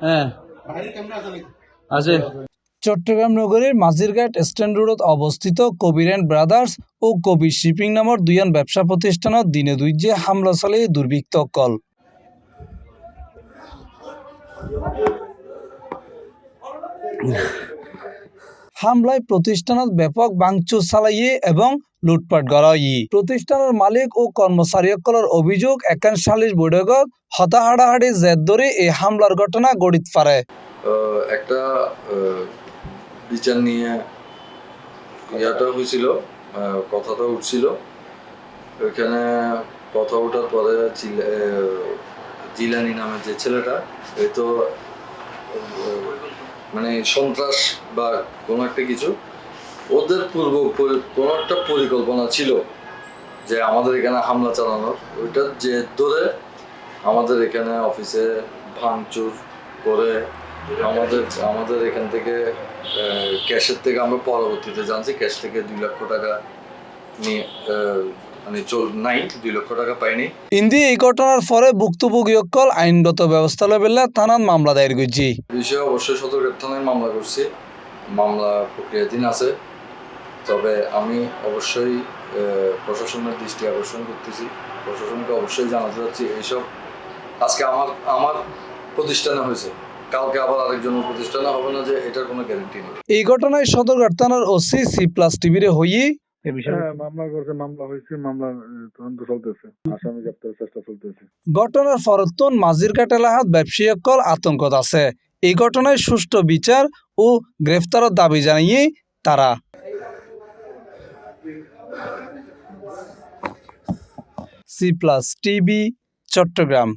হ্যাঁ আছে। চট্টগ্রাম নগরীর মাঝিরঘাট স্ট্যান্ড রোডত অবস্থিত কবির এন্ড ব্রাদার্স ও কবির শিপিং নামৰ দুইজন ব্যবসা প্রতিষ্ঠানত দিনে দুইজে হামলা চালিয়ে দুর্বৃত্ত কল। হামলায় প্রতিষ্ঠানত ব্যাপক ভাঙচুর চালাইয়ে এবং লুটপাট করা হয়। প্রতিষ্ঠানের মালিক ও কর্মচারীসকলের অভিযোগ একান সালিশ বৈঠকত হতাহাড়াহাড়ি জের ধরে এই হামলার ঘটনা গড়িত পারে। একটা বিচার নিয়ে ইয়াটা হয়েছিল, কথাটা উঠছিল। ওইখানে কথা ওঠার পরে জিলানি নামে যে ছেলেটা, এই তো মানে সন্ত্রাস বা কোনো একটা কিছু, ওদের কোনো একটা পরিকল্পনা ছিল যে আমাদের এখানে হামলা চালানোর। ওইটার যে ধরে আমাদের এখানে অফিসে ভাঙচুর করে আমাদের এখান থেকে ক্যাশের থেকে আমরা পরবর্তীতে জানছি ক্যাশ থেকে 2 লক্ষ টাকা নিয়ে মানে নাই, 2 লক্ষ টাকা পাইনি। ইন্দি এই ঘটনার পরে ভুক্তভোগীসকল আইনগত ব্যবস্থা লবেলা থানাত মামলা দায়ের করছি। বিষয়ে অবশ্যই সদরঘাট থানায় মামলা করছি, মামলা প্রক্রিয়াধীন আছে। তবে আমি অবশ্যই প্রশাসনের দৃষ্টি আকর্ষণ করতেছি, প্রশাসনকে অবশ্যই জানাতে চাচ্ছি এইসব আজকে আমার প্রতিষ্ঠানে হয়েছে, কালকে আবার আরেকজনের প্রতিষ্ঠানে হবে না, যে এটার কোনো গ্যারান্টি নেই। এই ঘটনায় সদরঘাট থানার ওসি C+ টিভিরে হইয়ে মামলা হয়েছে, মামলা তদন্ত চলতেছে, আসামি গ্রেপ্তারের চেষ্টা চলতেছে। ঘটনার ফরতন মাঝিরঘাট এলাকাত ব্যবসায়ীসকল আতঙ্কত আছে। এই ঘটনায় সুষ্ঠু বিচার ও গ্রেফতারের দাবি জানিয়ে তারা। C+ TV, Chittagong.